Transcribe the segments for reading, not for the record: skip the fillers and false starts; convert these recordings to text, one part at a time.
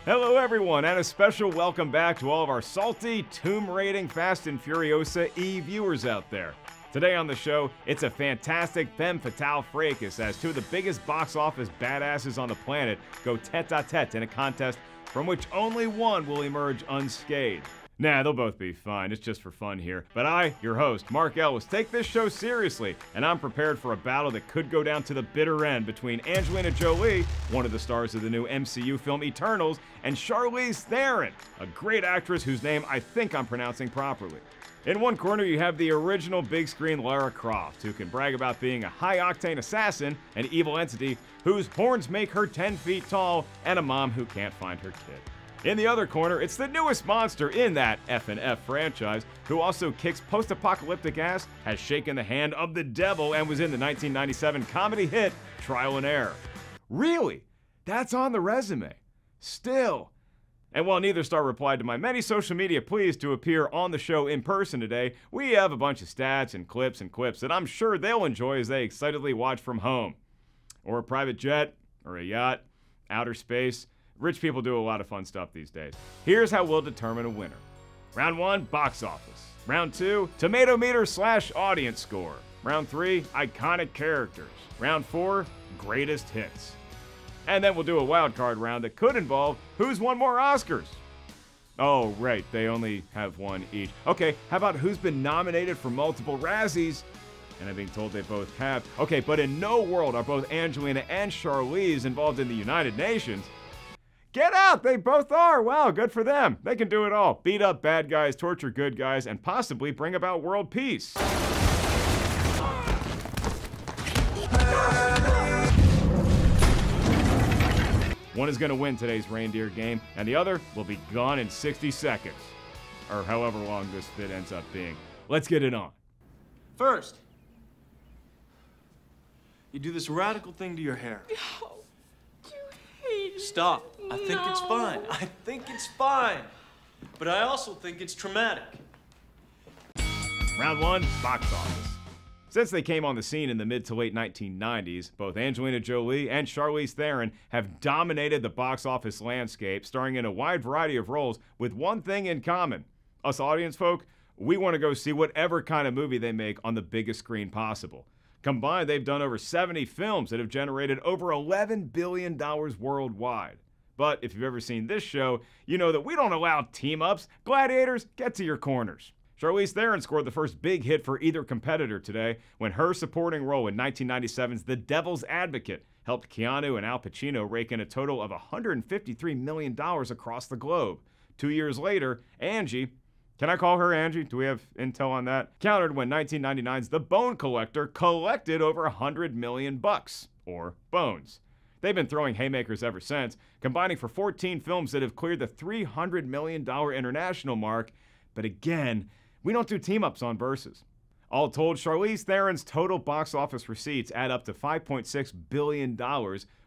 Hello everyone, and a special welcome back to all of our salty, tomb-raiding Fast and Furiosa E viewers out there. Today on the show, it's a fantastic femme fatale fracas as two of the biggest box office badasses on the planet go tete-a-tete in a contest from which only one will emerge unscathed. Nah, they'll both be fine, it's just for fun here. But I, your host, Mark Ellis, take this show seriously, and I'm prepared for a battle that could go down to the bitter end between Angelina Jolie, one of the stars of the new MCU film Eternals, and Charlize Theron, a great actress whose name I think I'm pronouncing properly. In one corner, you have the original big screen Lara Crofts, who can brag about being a high-octane assassin, an evil entity whose horns make her 10 feet tall, and a mom who can't find her kid. In the other corner, it's the newest monster in that F&F franchise, who also kicks post-apocalyptic ass, has shaken the hand of the devil, and was in the 1997 comedy hit Trial and Error. Really? That's on the resume. Still. And while neither star replied to my many social media pleas to appear on the show in person today, we have a bunch of stats and clips that I'm sure they'll enjoy as they excitedly watch from home. Or a private jet, or a yacht, outer space. Rich people do a lot of fun stuff these days. Here's how we'll determine a winner. Round 1, box office. Round 2, Tomatometer / audience score. Round 3, iconic characters. Round 4, greatest hits. And then we'll do a wild card round that could involve who's won more Oscars. Oh, right, they only have one each. Okay, how about who's been nominated for multiple Razzies? And I'm being told they both have. Okay, but in no world are both Angelina and Charlize involved in the United Nations. Get out! They both are! Wow, good for them. They can do it all. Beat up bad guys, torture good guys, and possibly bring about world peace. One is going to win today's reindeer game, and the other will be gone in 60 seconds. Or however long this fit ends up being. Let's get it on. First, you do this radical thing to your hair. No, you hate it. Stop. I think it's fine. I think it's fine. But I also think it's traumatic. Round 1, box office. Since they came on the scene in the mid to late 1990s, both Angelina Jolie and Charlize Theron have dominated the box office landscape, starring in a wide variety of roles with one thing in common. Us audience folk, we want to go see whatever kind of movie they make on the biggest screen possible. Combined, they've done over 70 films that have generated over $11 billion worldwide. But if you've ever seen this show, you know that we don't allow team-ups. Gladiators, get to your corners. Charlize Theron scored the first big hit for either competitor today when her supporting role in 1997's The Devil's Advocate helped Keanu and Al Pacino rake in a total of $153 million across the globe. 2 years later, Angie, can I call her Angie? Do we have intel on that? Countered when 1999's The Bone Collector collected over $100 million, or bones. They've been throwing haymakers ever since, combining for 14 films that have cleared the $300 million international mark. But again, we don't do team-ups on verses. All told, Charlize Theron's total box office receipts add up to $5.6 billion,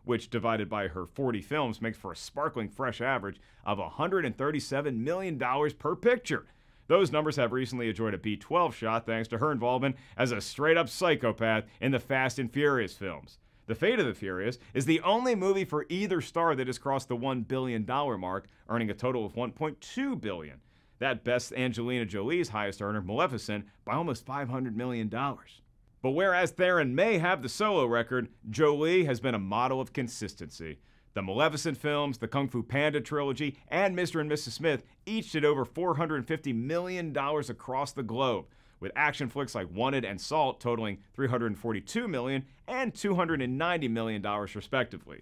which divided by her 40 films makes for a sparkling fresh average of $137 million per picture. Those numbers have recently enjoyed a B12 shot thanks to her involvement as a straight-up psychopath in the Fast and Furious films. The Fate of the Furious is the only movie for either star that has crossed the $1 billion mark, earning a total of $1.2 billion. That bests Angelina Jolie's highest earner, Maleficent, by almost $500 million. But whereas Theron may have the solo record, Jolie has been a model of consistency. The Maleficent films, the Kung Fu Panda trilogy, and Mr. and Mrs. Smith each did over $450 million across the globe, with action flicks like Wanted and Salt totaling $342 million and $290 million respectively.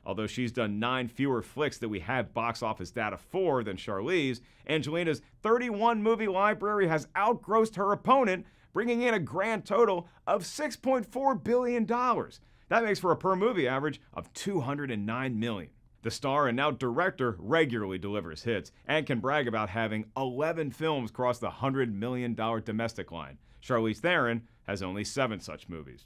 Although she's done 9 fewer flicks that we have box office data for than Charlize, Angelina's 31-movie library has outgrossed her opponent, bringing in a grand total of $6.4 billion. That makes for a per-movie average of $209 million. The star and now director regularly delivers hits and can brag about having 11 films cross the $100 million domestic line. Charlize Theron has only 7 such movies.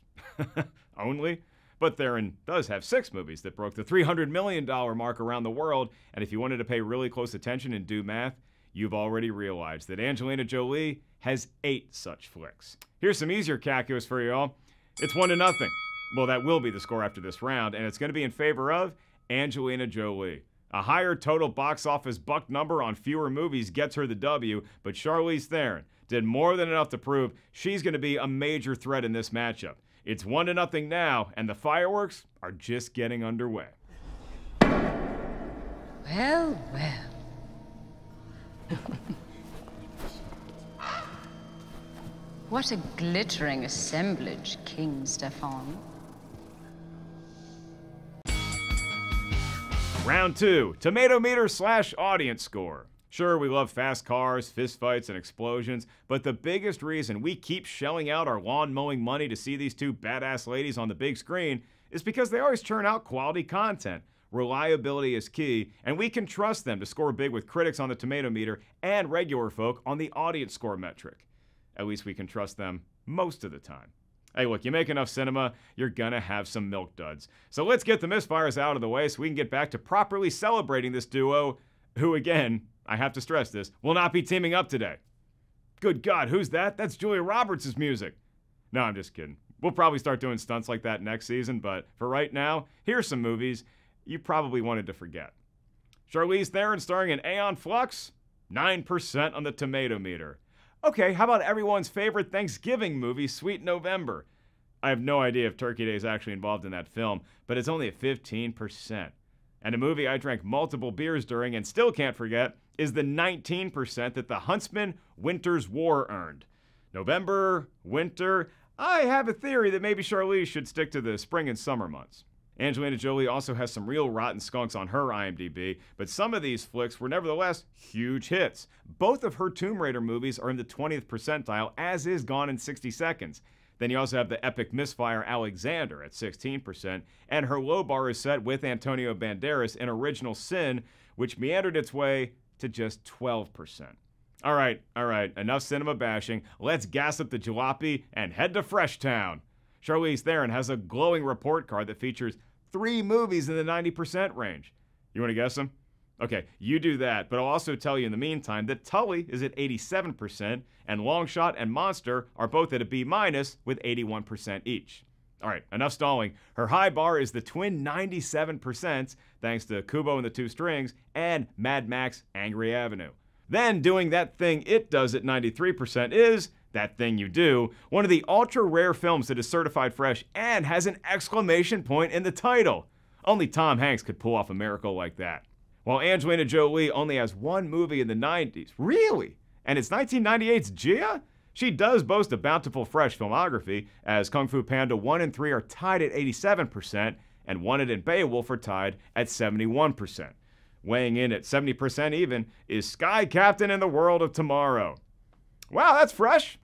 Only? But Theron does have 6 movies that broke the $300 million mark around the world, and if you wanted to pay really close attention and do math, you've already realized that Angelina Jolie has 8 such flicks. Here's some easier calculus for y'all. It's 1-0. Well, that will be the score after this round, and it's going to be in favor of Angelina Jolie. A higher total box office buck number on fewer movies gets her the W, but Charlize Theron did more than enough to prove she's going to be a major threat in this matchup. It's 1-0 now, and the fireworks are just getting underway. Well, well. What a glittering assemblage, King Stefan. Round 2, Tomatometer / audience score. Sure, we love fast cars, fistfights, and explosions, but the biggest reason we keep shelling out our lawn mowing money to see these two badass ladies on the big screen is because they always churn out quality content. Reliability is key, and we can trust them to score big with critics on the Tomatometer and regular folk on the audience score metric. At least we can trust them most of the time. Hey, look, you make enough cinema, you're gonna have some milk duds. So let's get the misfires out of the way so we can get back to properly celebrating this duo, who again, I have to stress this, will not be teaming up today. Good God, who's that? That's Julia Roberts' music. No, I'm just kidding. We'll probably start doing stunts like that next season, but for right now, here's some movies you probably wanted to forget. Charlize Theron starring in Aeon Flux? 9% on the Tomatometer. Okay, how about everyone's favorite Thanksgiving movie, Sweet November? I have no idea if Turkey Day is actually involved in that film, but it's only at 15%. And a movie I drank multiple beers during and still can't forget is the 19% that The Huntsman Winter's War earned. November, winter, I have a theory that maybe Charlize should stick to the spring and summer months. Angelina Jolie also has some real rotten skunks on her IMDb, but some of these flicks were nevertheless huge hits. Both of her Tomb Raider movies are in the 20th percentile, as is Gone in 60 Seconds. Then you also have the epic misfire Alexander at 16%, and her low bar is set with Antonio Banderas in Original Sin, which meandered its way to just 12%. All right, enough cinema bashing. Let's gas up the jalopy and head to Freshtown. Charlize Theron has a glowing report card that features 3 movies in the 90% range. You want to guess them? Okay, you do that, but I'll also tell you in the meantime that Tully is at 87%, and Longshot and Monster are both at a B- with 81% each. All right, enough stalling. Her high bar is the twin 97%, thanks to Kubo and the Two Strings and Mad Max Angry Avenue. Then doing that thing it does at 93% is That Thing You Do, one of the ultra-rare films that is certified fresh and has an exclamation point in the title. Only Tom Hanks could pull off a miracle like that. While Angelina Jolie only has one movie in the 90s. Really? And it's 1998's Gia? She does boast a bountiful fresh filmography, as Kung Fu Panda 1 and 3 are tied at 87%, and Wanted and Beowulf are tied at 71%. Weighing in at 70% even is Sky Captain in the World of Tomorrow. Wow, that's fresh.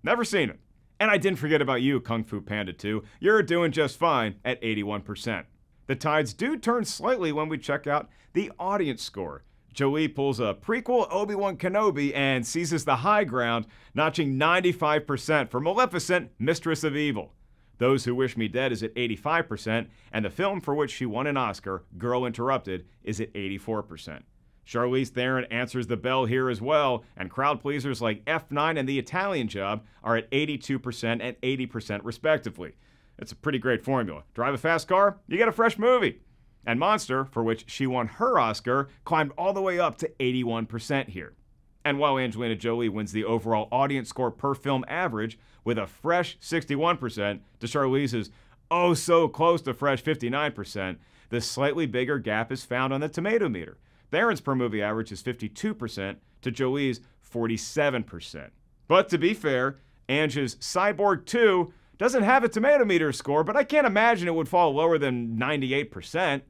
Never seen it. And I didn't forget about you, Kung Fu Panda 2. You're doing just fine at 81%. The tides do turn slightly when we check out the audience score. Jolie pulls a prequel Obi-Wan Kenobi and seizes the high ground, notching 95% for Maleficent, Mistress of Evil. Those Who Wish Me Dead is at 85%, and the film for which she won an Oscar, Girl Interrupted, is at 84%. Charlize Theron answers the bell here as well, and crowd pleasers like F9 and The Italian Job are at 82% and 80% respectively. It's a pretty great formula. Drive a fast car, you get a fresh movie. And Monster, for which she won her Oscar, climbed all the way up to 81% here. And while Angelina Jolie wins the overall audience score per film average with a fresh 61% to Charlize's oh so close to fresh 59%, the slightly bigger gap is found on the Tomatometer. Theron's per movie average is 52% to Jolie's 47%. But to be fair, Ange's Cyborg 2 doesn't have a Tomatometer score, but I can't imagine it would fall lower than 98%.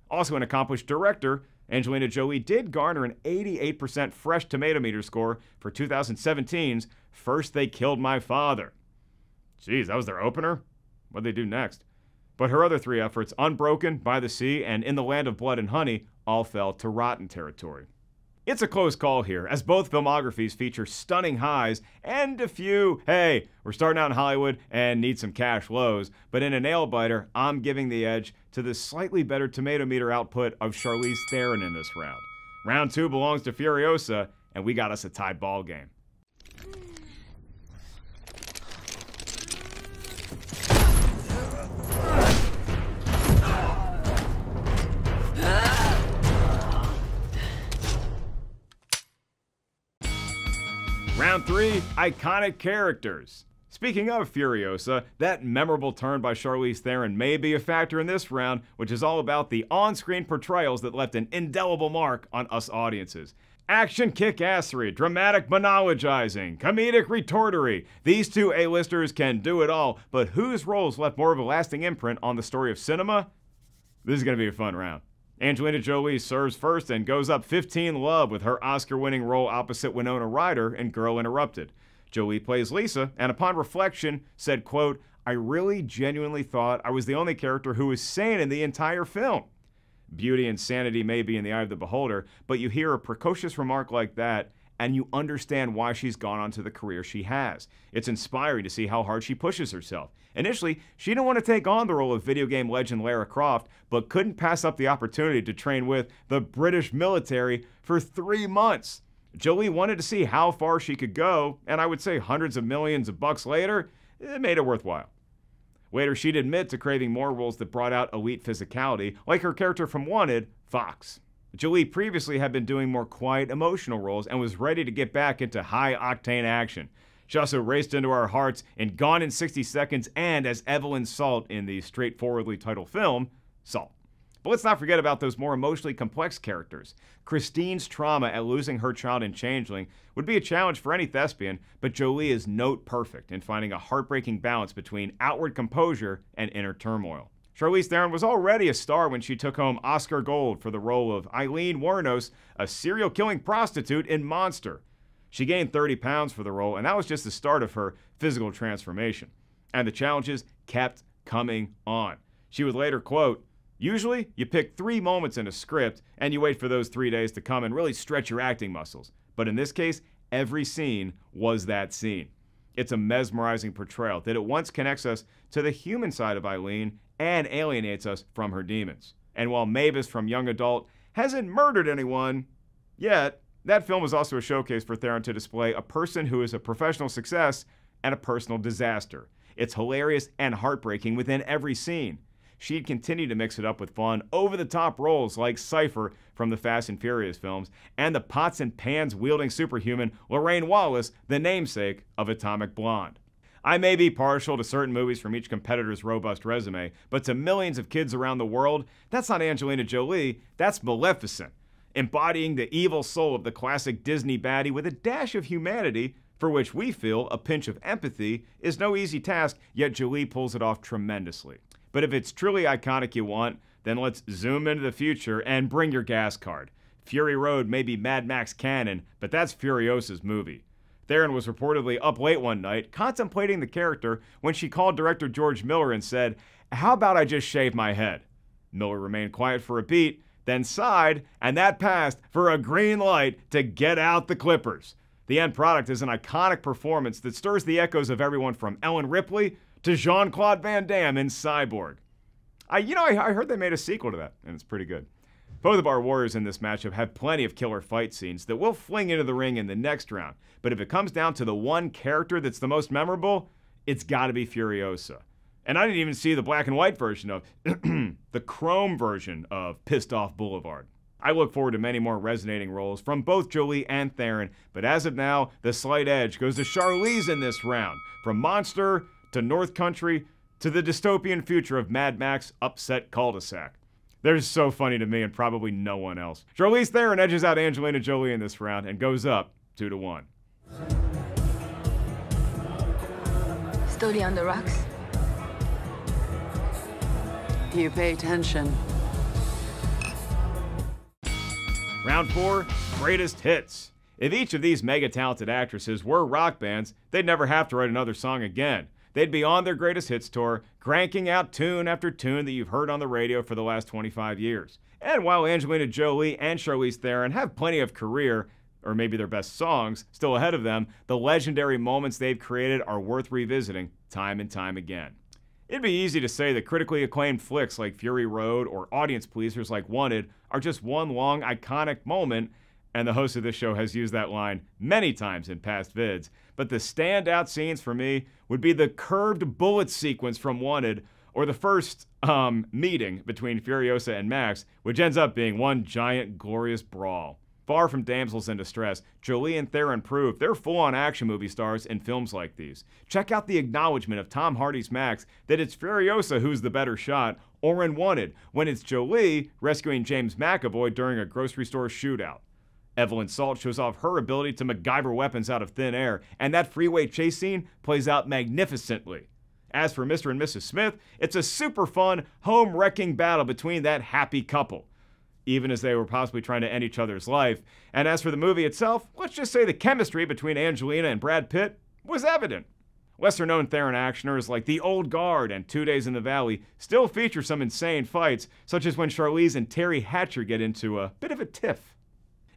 Also an accomplished director, Angelina Jolie did garner an 88% fresh Tomatometer score for 2017's First They Killed My Father. Geez, that was their opener? What'd they do next? But her other 3 efforts, Unbroken, By the Sea, and In the Land of Blood and Honey, all fell to rotten territory. It's a close call here, as both filmographies feature stunning highs and a few, hey, we're starting out in Hollywood and need some cash lows, but in a nail-biter, I'm giving the edge to the slightly better Tomatometer output of Charlize Theron in this round. Round 2 belongs to Furiosa, and we got us a tied ball game. Round 3, iconic characters. Speaking of Furiosa, that memorable turn by Charlize Theron may be a factor in this round, which is all about the on-screen portrayals that left an indelible mark on us audiences. Action kick-assery, dramatic monologizing, comedic retortery. These two A-listers can do it all, but whose roles left more of a lasting imprint on the story of cinema? This is going to be a fun round. Angelina Jolie serves first and goes up 15 love with her Oscar-winning role opposite Winona Ryder in Girl Interrupted. Jolie plays Lisa, and upon reflection said, quote, "I really genuinely thought I was the only character who was sane in the entire film." Beauty and sanity may be in the eye of the beholder, but you hear a precocious remark like that, and you understand why she's gone on to the career she has. It's inspiring to see how hard she pushes herself. Initially, she didn't want to take on the role of video game legend Lara Croft, but couldn't pass up the opportunity to train with the British military for 3 months. Jolie wanted to see how far she could go, and I would say hundreds of millions of bucks later, it made it worthwhile. Later, she'd admit to craving more roles that brought out elite physicality, like her character from Wanted, Fox. Jolie previously had been doing more quiet, emotional roles and was ready to get back into high-octane action. She also raced into our hearts in Gone in 60 Seconds and as Evelyn Salt in the straightforwardly titled film, Salt. But let's not forget about those more emotionally complex characters. Christine's trauma at losing her child in Changeling would be a challenge for any thespian, but Jolie is note perfect in finding a heartbreaking balance between outward composure and inner turmoil. Charlize Theron was already a star when she took home Oscar Gold for the role of Eileen Wuornos, a serial-killing prostitute in Monster. She gained 30 pounds for the role, and that was just the start of her physical transformation. And the challenges kept coming on. She would later quote, "Usually, you pick 3 moments in a script, and you wait for those 3 days to come and really stretch your acting muscles. But in this case, every scene was that scene." It's a mesmerizing portrayal that at once connects us to the human side of Eileen and alienates us from her demons. And while Mavis from Young Adult hasn't murdered anyone yet, that film was also a showcase for Theron to display a person who is a professional success and a personal disaster. It's hilarious and heartbreaking within every scene. She'd continue to mix it up with fun, over-the-top roles like Cypher from the Fast and Furious films, and the pots and pans wielding superhuman Lorraine Wallace, the namesake of Atomic Blonde. I may be partial to certain movies from each competitor's robust resume, but to millions of kids around the world, that's not Angelina Jolie, that's Maleficent, embodying the evil soul of the classic Disney baddie with a dash of humanity, for which we feel a pinch of empathy is no easy task, yet Jolie pulls it off tremendously. But if it's truly iconic you want, then let's zoom into the future and bring your gas card. Fury Road may be Mad Max canon, but that's Furiosa's movie. Theron was reportedly up late one night, contemplating the character, when she called director George Miller and said, "How about I just shave my head?" Miller remained quiet for a beat, then sighed, and that passed for a green light to get out the clippers. The end product is an iconic performance that stirs the echoes of everyone from Ellen Ripley to Jean-Claude Van Damme in Cyborg. I heard they made a sequel to that, and it's pretty good. Both of our warriors in this matchup have plenty of killer fight scenes that we'll fling into the ring in the next round, but if it comes down to the one character that's the most memorable, it's gotta be Furiosa. And I didn't even see the black and white version of, the chrome version of Pissed Off Boulevard. I look forward to many more resonating roles from both Jolie and Theron, but as of now, the slight edge goes to Charlize in this round, from Monster to North Country to the dystopian future of Mad Max Upset Cul-de-sac. They're so funny to me and probably no one else. Charlize Theron edges out Angelina Jolie in this round and goes up 2-1. Study on the rocks? You pay attention. Round 4, Greatest Hits. If each of these mega-talented actresses were rock bands, they'd never have to write another song again. They'd be on their Greatest Hits tour, cranking out tune after tune that you've heard on the radio for the last 25 years. And while Angelina Jolie and Charlize Theron have plenty of career, or maybe their best songs, still ahead of them, the legendary moments they've created are worth revisiting time and time again. It'd be easy to say that critically acclaimed flicks like Fury Road or audience pleasers like Wanted are just one long iconic moment, and the host of this show has used that line many times in past vids, but the standout scenes for me would be the curved bullet sequence from Wanted, or the first meeting between Furiosa and Max, which ends up being one giant glorious brawl. Far from damsels in distress, Jolie and Theron prove they're full-on action movie stars in films like these. Check out the acknowledgement of Tom Hardy's Max that it's Furiosa who's the better shot, or in Wanted, when it's Jolie rescuing James McAvoy during a grocery store shootout. Evelyn Salt shows off her ability to MacGyver weapons out of thin air, and that freeway chase scene plays out magnificently. As for Mr. and Mrs. Smith, it's a super fun, home-wrecking battle between that happy couple, even as they were possibly trying to end each other's life. And as for the movie itself, let's just say the chemistry between Angelina and Brad Pitt was evident. Lesser-known Theron actioners like The Old Guard and 2 Days in the Valley still feature some insane fights, such as when Charlize and Terry Hatcher get into a bit of a tiff.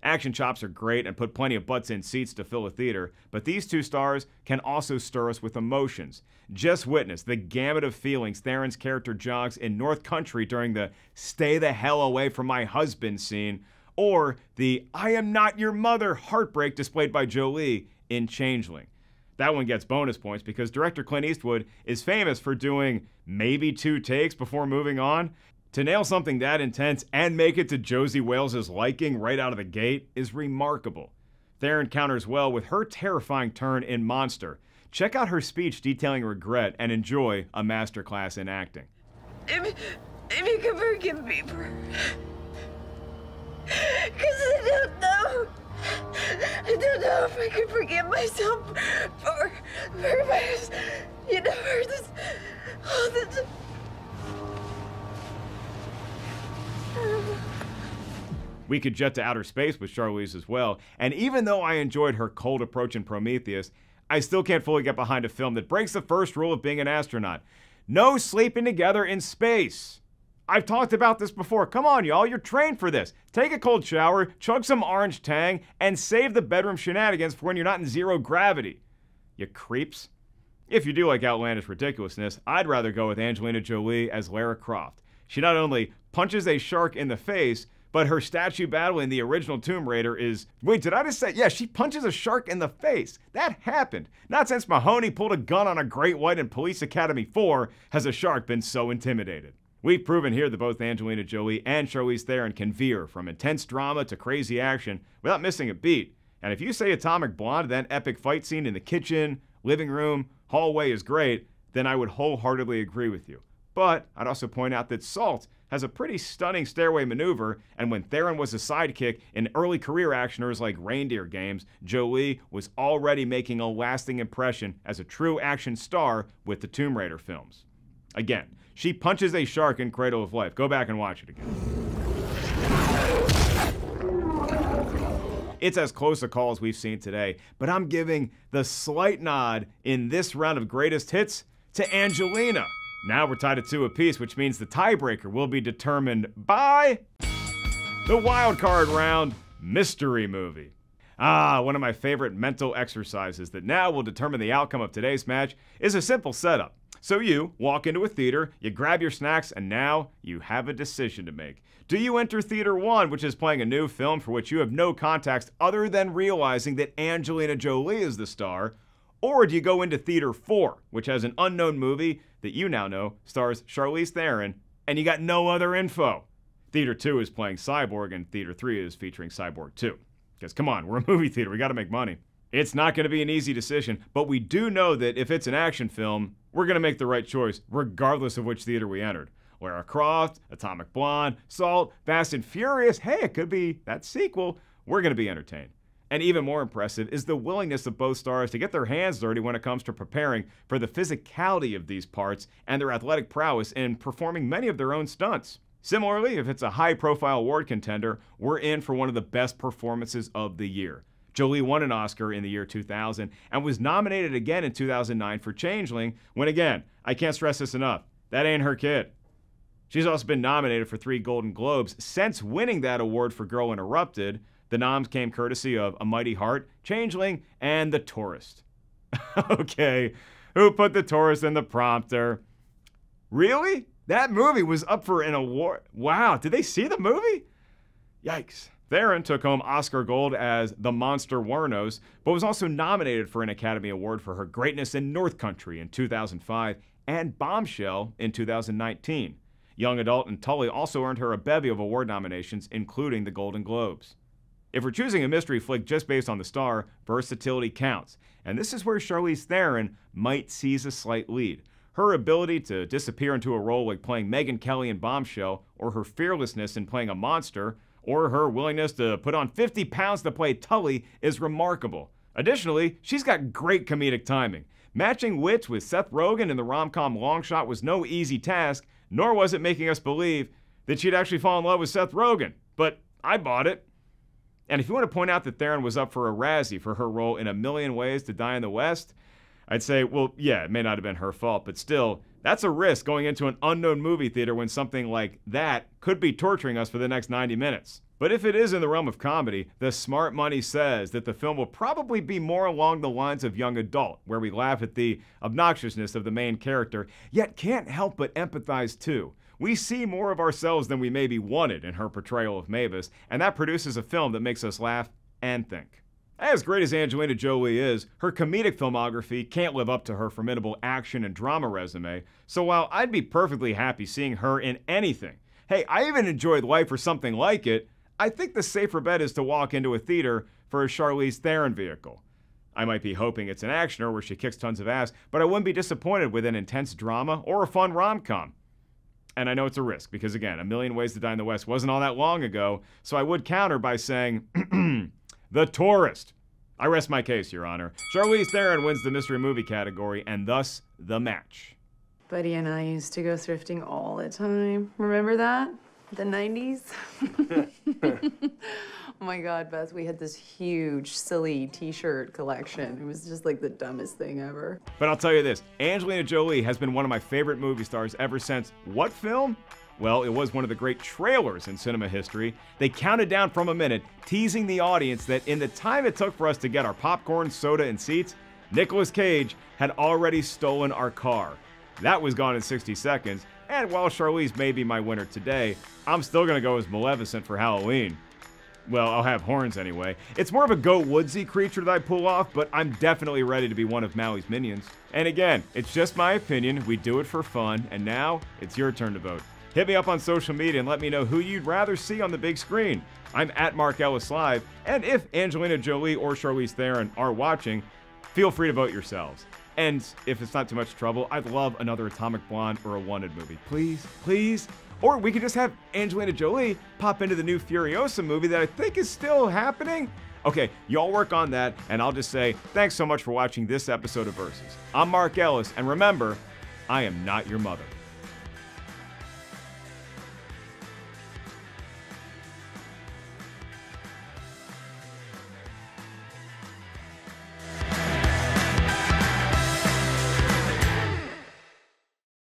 Action chops are great and put plenty of butts in seats to fill a theater, but these two stars can also stir us with emotions. Just witness the gamut of feelings Theron's character jogs in North Country during the "stay the hell away from my husband" scene, or the "I am not your mother" heartbreak displayed by Jolie in Changeling. That one gets bonus points because director Clint Eastwood is famous for doing maybe 2 takes before moving on. To nail something that intense and make it to Josie Wales's liking right out of the gate is remarkable. Theron counters well with her terrifying turn in Monster. Check out her speech detailing regret and enjoy a masterclass in acting. If you can forgive me for... Because I don't know. I don't know if I can forgive myself for my... You know, for this... All this... We could jet to outer space with Charlize as well, and even though I enjoyed her cold approach in Prometheus, I still can't fully get behind a film that breaks the first rule of being an astronaut. No sleeping together in space. I've talked about this before. Come on, y'all, you're trained for this. Take a cold shower, chug some orange tang, and save the bedroom shenanigans for when you're not in zero gravity. You creeps. If you do like outlandish ridiculousness, I'd rather go with Angelina Jolie as Lara Croft. She not only punches a shark in the face, but her statue battle in the original Tomb Raider is... Wait, did I just say... Yeah, she punches a shark in the face. That happened. Not since Mahoney pulled a gun on a great white in Police Academy 4 has a shark been so intimidated. We've proven here that both Angelina Jolie and Charlize Theron can veer from intense drama to crazy action without missing a beat. And if you say Atomic Blonde, that epic fight scene in the kitchen, living room, hallway is great, then I would wholeheartedly agree with you. But I'd also point out that Salt has a pretty stunning stairway maneuver, and when Theron was a sidekick in early career actioners like Reindeer Games, Jolie was already making a lasting impression as a true action star with the Tomb Raider films. Again, she punches a shark in Cradle of Life. Go back and watch it again. It's as close a call as we've seen today, but I'm giving the slight nod in this round of greatest hits to Angelina. Now we're tied at 2 apiece, which means the tiebreaker will be determined by the wild card round mystery movie. One of my favorite mental exercises that now will determine the outcome of today's match is a simple setup. So you walk into a theater, you grab your snacks, and now you have a decision to make. Do you enter Theater 1, which is playing a new film for which you have no context other than realizing that Angelina Jolie is the star? Or do you go into Theater 4, which has an unknown movie that you now know stars Charlize Theron, and you got no other info? Theater 2 is playing Cyborg, and Theater 3 is featuring Cyborg 2. Because come on, we're a movie theater, we gotta make money. It's not gonna be an easy decision, but we do know that if it's an action film, we're gonna make the right choice, regardless of which theater we entered. Lara Croft, Atomic Blonde, Salt, Fast and Furious, hey, it could be that sequel. We're gonna be entertained. And even more impressive is the willingness of both stars to get their hands dirty when it comes to preparing for the physicality of these parts and their athletic prowess in performing many of their own stunts. Similarly, if it's a high-profile award contender, we're in for one of the best performances of the year. Jolie won an Oscar in the year 2000 and was nominated again in 2009 for Changeling, when again, I can't stress this enough, that ain't her kid. She's also been nominated for 3 Golden Globes since winning that award for Girl Interrupted. The noms came courtesy of A Mighty Heart, Changeling, and The Tourist. Okay, who put The Tourist in the prompter? Really? That movie was up for an award. Wow, did they see the movie? Yikes. Theron took home Oscar Gold as the Monster Warnos, but was also nominated for an Academy Award for her greatness in North Country in 2005 and Bombshell in 2019. Young Adult and Tully also earned her a bevy of award nominations, including the Golden Globes. If we're choosing a mystery flick just based on the star, versatility counts. And this is where Charlize Theron might seize a slight lead. Her ability to disappear into a role like playing Megyn Kelly in Bombshell, or her fearlessness in playing a monster, or her willingness to put on 50 pounds to play Tully is remarkable. Additionally, she's got great comedic timing. Matching wits with Seth Rogen in the rom-com Long Shot was no easy task, nor was it making us believe that she'd actually fall in love with Seth Rogen. But I bought it. And if you want to point out that Theron was up for a Razzie for her role in A Million Ways to Die in the West, I'd say, well, yeah, it may not have been her fault, but still, that's a risk going into an unknown movie theater when something like that could be torturing us for the next 90 minutes. But if it is in the realm of comedy, the smart money says that the film will probably be more along the lines of young adult, where we laugh at the obnoxiousness of the main character, yet can't help but empathize too. We see more of ourselves than we maybe wanted in her portrayal of Mavis, and that produces a film that makes us laugh and think. As great as Angelina Jolie is, her comedic filmography can't live up to her formidable action and drama resume, so while I'd be perfectly happy seeing her in anything, hey, I even enjoyed Life or something like it, I think the safer bet is to walk into a theater for a Charlize Theron vehicle. I might be hoping it's an actioner where she kicks tons of ass, but I wouldn't be disappointed with an intense drama or a fun rom-com. And I know it's a risk, because again, A Million Ways to Die in the West wasn't all that long ago, so I would counter by saying, The Tourist. I rest my case, Your Honor. Charlize Theron wins the mystery movie category, and thus, the match. Buddy and I used to go thrifting all the time. Remember that? The 90s? Oh my God, Beth, we had this huge, silly t-shirt collection. It was just like the dumbest thing ever. But I'll tell you this, Angelina Jolie has been one of my favorite movie stars ever since what film? Well, it was one of the great trailers in cinema history. They counted down from a minute, teasing the audience that in the time it took for us to get our popcorn, soda, and seats, Nicolas Cage had already stolen our car. That was gone in 60 seconds, and while Charlize may be my winner today, I'm still gonna go as Maleficent for Halloween. Well, I'll have horns anyway. It's more of a Go Woodsy creature that I pull off, but I'm definitely ready to be one of Maui's minions. And again, it's just my opinion, we do it for fun, and now it's your turn to vote. Hit me up on social media and let me know who you'd rather see on the big screen. I'm at Mark Ellis Live, and if Angelina Jolie or Charlize Theron are watching, feel free to vote yourselves. And if it's not too much trouble, I'd love another Atomic Blonde or a Wanted movie. Please, please. Or we could just have Angelina Jolie pop into the new Furiosa movie that I think is still happening. Okay, y'all work on that, and I'll just say thanks so much for watching this episode of Versus. I'm Mark Ellis, and remember, I am not your mother.